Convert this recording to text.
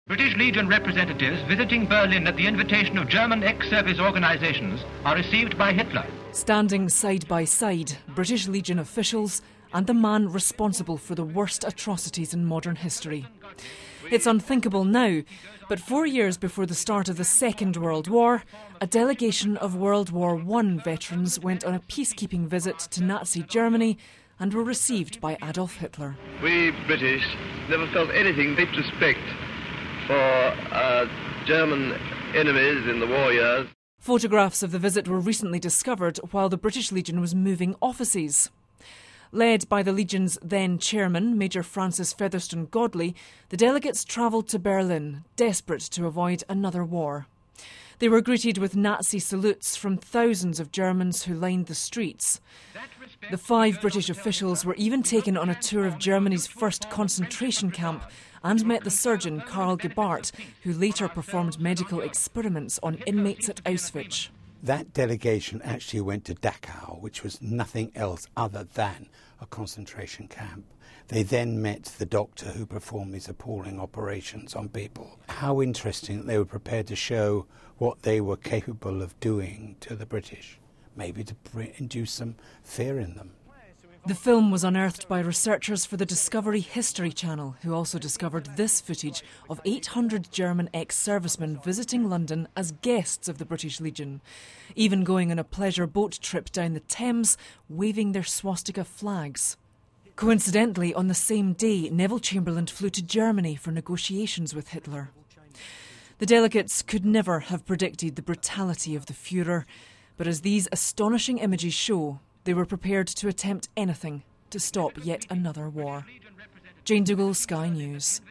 British Legion representatives visiting Berlin at the invitation of German ex-service organisations are received by Hitler. Standing side by side, British Legion officials and the man responsible for the worst atrocities in modern history. It's unthinkable now, but 4 years before the start of the Second World War, a delegation of World War I veterans went on a peacekeeping visit to Nazi Germany and were received by Adolf Hitler. We British never felt anything but respect for our German enemies in the war years. Photographs of the visit were recently discovered while the British Legion was moving offices. Led by the Legion's then chairman, Major Francis Featherstone Godley, the delegates travelled to Berlin, desperate to avoid another war. They were greeted with Nazi salutes from thousands of Germans who lined the streets. The 5 British officials were even taken on a tour of Germany's first concentration camp and met the surgeon Karl Gebhardt, who later performed medical experiments on inmates at Auschwitz. That delegation actually went to Dachau, which was nothing else other than a concentration camp. They then met the doctor who performed these appalling operations on people. How interesting that they were prepared to show what they were capable of doing to the British, maybe to induce some fear in them. The film was unearthed by researchers for the Discovery History Channel, who also discovered this footage of 800 German ex-servicemen visiting London as guests of the British Legion, even going on a pleasure boat trip down the Thames, waving their swastika flags. Coincidentally, on the same day, Neville Chamberlain flew to Germany for negotiations with Hitler. The delegates could never have predicted the brutality of the Führer, but as these astonishing images show, they were prepared to attempt anything to stop yet another war. Jane Dougal, Sky News.